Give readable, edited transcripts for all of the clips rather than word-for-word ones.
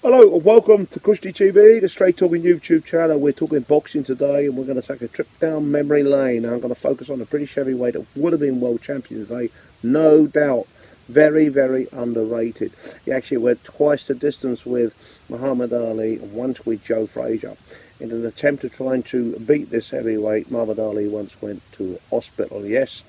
Hello and welcome to Kushti TV, the straight talking YouTube channel. We're talking boxing today and we're going to take a trip down memory lane. I'm going to focus on the British heavyweight that would have been world champion today, no doubt. Very, very underrated. He actually went twice the distance with Muhammad Ali and once with Joe Frazier. In an attempt to try to beat this heavyweight, Muhammad Ali once went to hospital, yes,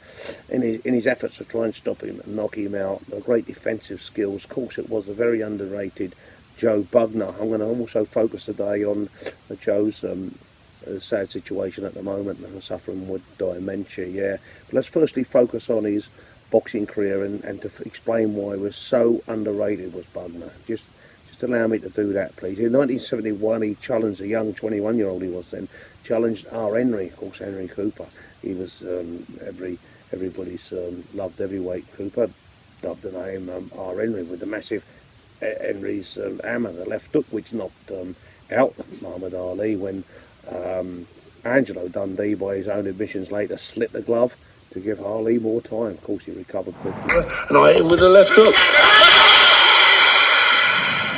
in his efforts to try and stop him and knock him out. The great defensive skills. Of course, it was a very underrated Joe Bugner. I'm going to also focus today on Joe's sad situation at the moment and suffering with dementia, yeah. But let's firstly focus on his boxing career and to explain why he was so underrated was Bugner. Just allow me to do that, please. In 1971, he challenged a young 21-year-old he was then, challenged R. Henry, of course, Henry Cooper. He was everybody's loved heavyweight Cooper, dubbed the name R. Henry with the massive Henry's hammer, the left hook, which knocked out Muhammad Ali when Angelo Dundee, by his own admissions later, slit the glove to give Ali more time. Of course, he recovered quickly. And I hit him with the left hook.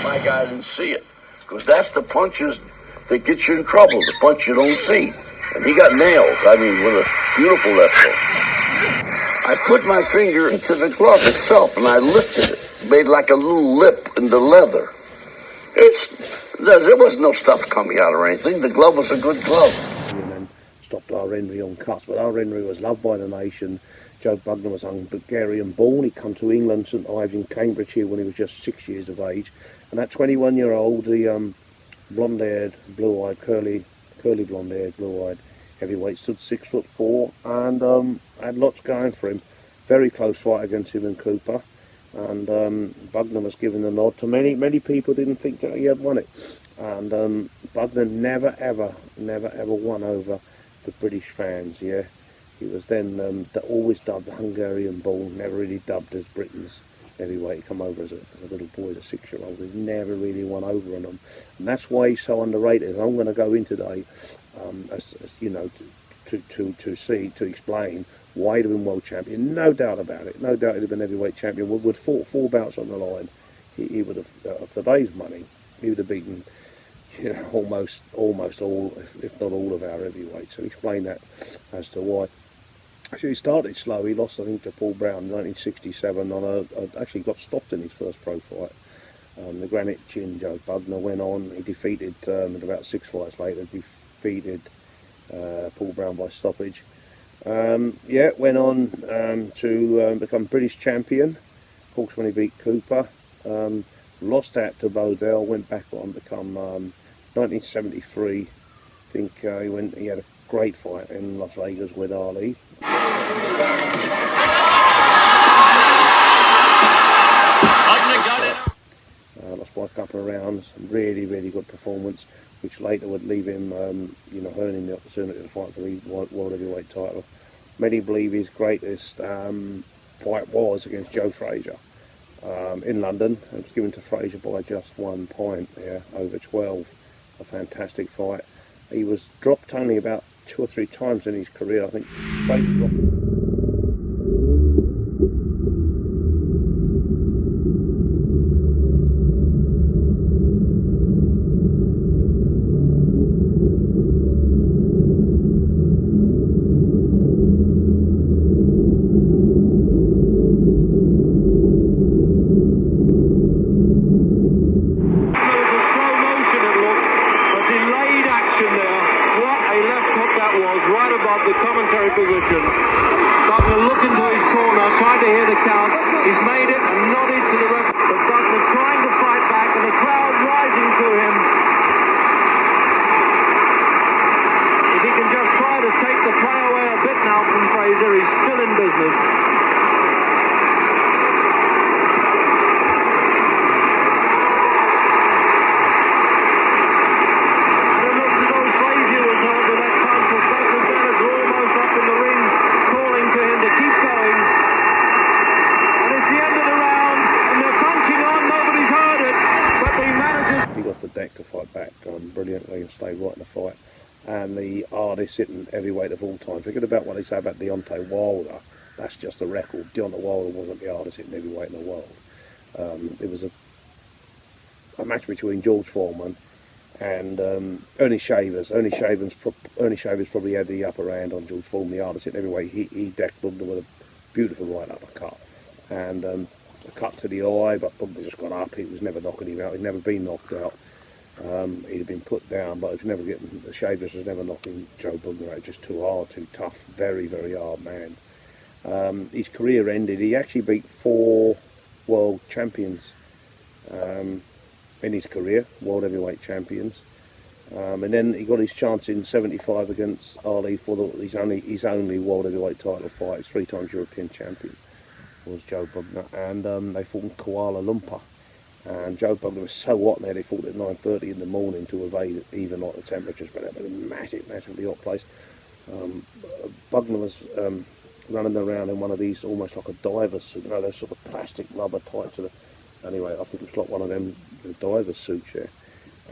My guy didn't see it, because that's the punches that get you in trouble, the punch you don't see. And he got nailed, I mean, with a beautiful left hook. I put my finger into the glove itself and I lifted it. Made like a little lip in the leather. There was no stuff coming out or anything. The glove was a good glove. And then stopped R. Henry on cuts, but R. Henry was loved by the nation. Joe Bugner was Hungarian born. He come to England, St Ives in Cambridgeshire when he was just 6 years of age. And that 21-year-old, the blonde-haired, blue-eyed, curly blonde-haired, blue-eyed heavyweight, stood 6'4" and had lots going for him. Very close fight against him and Cooper. And Bugner was given the nod to many people didn't think that he had won it. And Bugner never ever won over the British fans, yeah. He was then always dubbed the Hungarian Bull, never really dubbed as Britain's heavyweight. He come over as a little boy, as a 6-year-old. He never really won over on them. And that's why he's so underrated. And I'm going to go in today, as you know, to explain why he'd have been world champion. No doubt about it. No doubt he'd have been heavyweight champion. Would fought 4 bouts on the line. He would have, of today's money, he would have beaten, you know, almost all, if not all, of our heavyweights. So explain that as to why. Actually, he started slow. He lost, I think, to Paul Brown in 1967. Actually got stopped in his first pro fight. The granite chin Joe Bugner went on. He defeated, about 6 fights later, defeated Paul Brown by stoppage. Went on to become British champion. Of course, when he beat Cooper, lost out to Bodell, went back on, become 1973. I think he had a great fight in Las Vegas with Ali. Lost by a couple of rounds. Really good performance, which later would leave him, earning the opportunity to fight for the world heavyweight title. Many believe his greatest fight was against Joe Frazier in London. It was given to Frazier by just 1 point, over 12. A fantastic fight. He was dropped only about 2 or 3 times in his career. I think Frazier dropped him. The commentary position. Bugner looking to his corner, trying to hear the count. He's made it and nodded to the referee. But Bugner trying to fight back and the crowd rising to him. If he can just try to take the play away a bit now from Frazier, he's still in business. Deck to fight back brilliantly and stayed right in the fight. And the hardest hitting heavyweight of all time. Forget about what they say about Deontay Wilder. That's just a record. Deontay Wilder wasn't the hardest hitting heavyweight in the world. It was a match between George Foreman and Ernie Shavers. Ernie Shavers probably had the upper hand on George Foreman, the hardest hit heavyweight. He decked Bugner with a beautiful right uppercut, and a cut to the eye, but Bugner just got up. He was never knocking him out. He'd never been knocked out. He'd have been put down, but he was never getting. The Shavers was never knocking Joe Bugner out. Just too hard, too tough, very, very hard man. His career ended. He actually beat 4 world champions in his career, world heavyweight champions, and then he got his chance in '75 against Ali for his only world heavyweight title fight. He's 3 times European champion, was Joe Bugner, and they fought in Kuala Lumpur. And Joe Bugner was so hot there, they fought at 9:30 in the morning to evade even like the temperatures, but it was a massively hot place. Bugner was running around in one of these, almost like a diver's suit, you know, those sort of plastic rubber tight to the. Anyway, I think it's like one of them the diver's suits, yeah,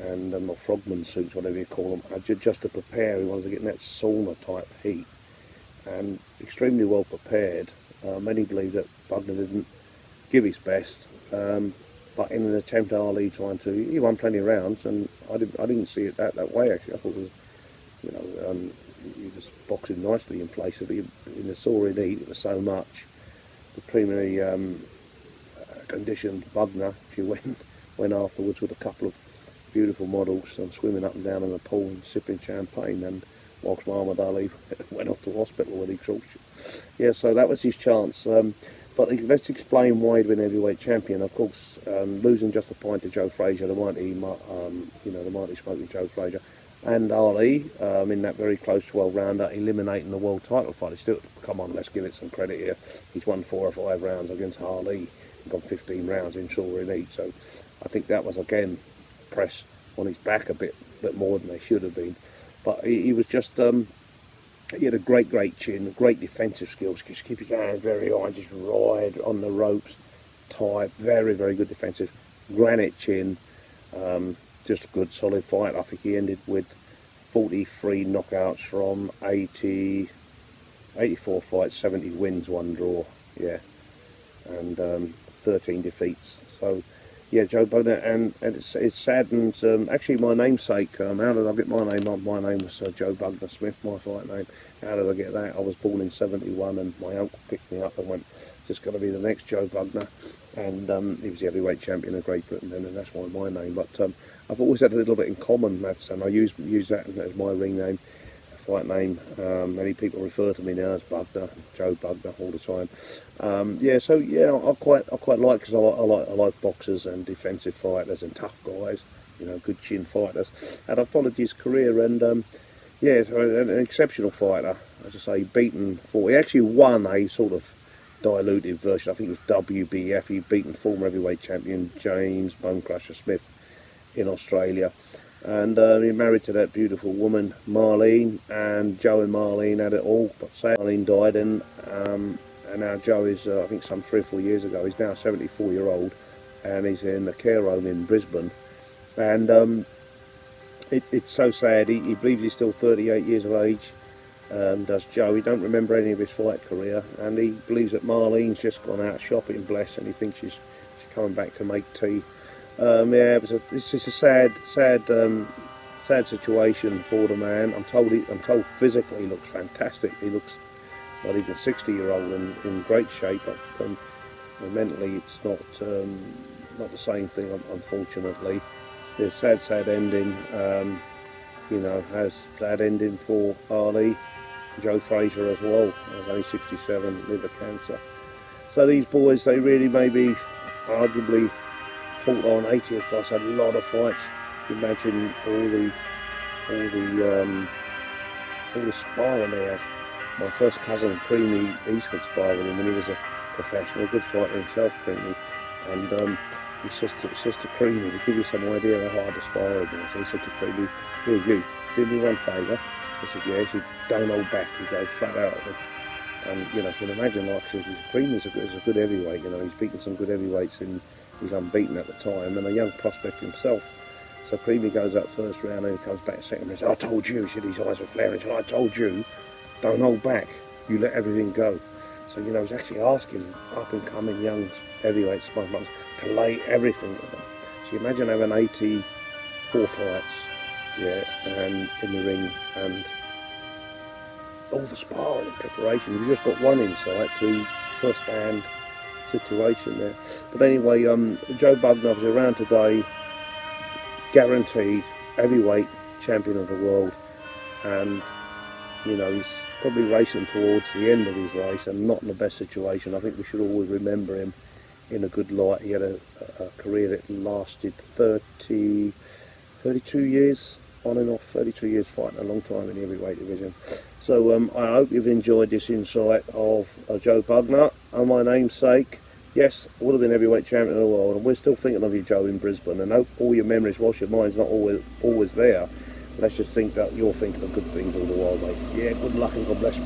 and or frogman suits, whatever you call them. Just to prepare, he wanted to get in that sauna type heat, and extremely well prepared. Many believe that Bugner didn't give his best. But in an attempt at Ali trying to, he won plenty of rounds, and I didn't see it that way actually. I thought it was, you know, he was boxing nicely in places, but in the soaring heat it was so much. The preliminary conditioned Bugner, she went afterwards with a couple of beautiful models and swimming up and down in the pool and sipping champagne, and whilst Muhammad Ali went off to hospital with exhaustion. Yeah, so that was his chance. But let's explain why he'd been heavyweight champion. Of course, losing just a point to Joe Frazier, the mighty smoking Joe Frazier, and Ali in that very close 12-rounder, eliminating the world title fight. He's still, come on, let's give it some credit here. He's won 4 or 5 rounds against Ali and gone 15 rounds in soaring heat. So I think that was again press on his back a bit more than they should have been. But he was just. He had a great chin, great defensive skills. Just keep his hands very high, just ride on the ropes, tight. Very good defensive. Granite chin, just a good solid fight. I think he ended with 43 knockouts from 84 fights, 70 wins, 1 draw. Yeah, and 13 defeats. So. Yeah, Joe Bugner, and it saddens, actually my namesake, how did I get my name? My name was Joe Bugner Smith, my fight name. How did I get that? I was born in '71 and my uncle picked me up and went, it's just got to be the next Joe Bugner. And he was the heavyweight champion of Great Britain then, and that's why my name. But I've always had a little bit in common, Maths, and I use that as my ring name, fight name. Many people refer to me now as Bugner, Joe Bugner, all the time. Yeah, so yeah, I quite like, because I like boxers and defensive fighters and tough guys, you know, good chin fighters. And I followed his career, and yeah, so an exceptional fighter, as I say, beaten he actually won a sort of diluted version. I think it was WBF. He'd beaten former heavyweight champion James Bone Crusher Smith in Australia. And he married to that beautiful woman, Marlene, and Joe and Marlene had it all. But sadly, Marlene died, and now Joe is, I think some 3 or 4 years ago, he's now a 74-year-old, and he's in the care home in Brisbane. And it's so sad. He believes he's still 38 years of age, does Joe. He don't remember any of his fight career, and he believes that Marlene's just gone out shopping, bless, and he thinks she's coming back to make tea. Yeah, it's just a sad situation for the man. I'm told physically he looks fantastic. He looks not even 60-year-old in great shape, but mentally it's not the same thing, unfortunately. The sad ending, you know, has sad ending for Ali, Joe Frazier as well. He was only 67, liver cancer. So these boys, they really maybe arguably fought on 80th. I've had a lot of fights. Imagine all the sparring they had. My first cousin, Creamy Eastwood, sparred with him when he was a professional, good fighter himself, Creamy. And he says to Creamy, to give you some idea how hard the sparring was, he said to Creamy, here, you, do me one favour. He said, yeah. He said, don't hold back. You go flat out. And you know, you can imagine, like, Creamy's a good heavyweight. You know, he's beaten some good heavyweights, and he's unbeaten at the time, and a young prospect himself. So Creamy goes up first round, and he comes back second. He said, I told you. He said, his eyes were flaring. He said, I told you, don't hold back. You let everything go. So, you know, he's actually asking up-and-coming young heavyweight sparring partners to lay everything with them. So you imagine having 84 fights, yeah, and in the ring, and all the sparring and preparation. You've just got one insight to first-hand situation there. But anyway, Joe Bugner is around today, guaranteed heavyweight champion of the world, and you know, he's probably racing towards the end of his race and not in the best situation. I think we should always remember him in a good light. He had a career that lasted 32 years on and off, 32 years fighting, a long time in the heavyweight division. So I hope you've enjoyed this insight of Joe Bugner and my namesake. Yes, would have been heavyweight champion of the world, and we're still thinking of you, Joe, in Brisbane, and hope all your memories, whilst your mind's not always there, let's just think that you're thinking of good things all the while, mate. Yeah, good luck and God bless.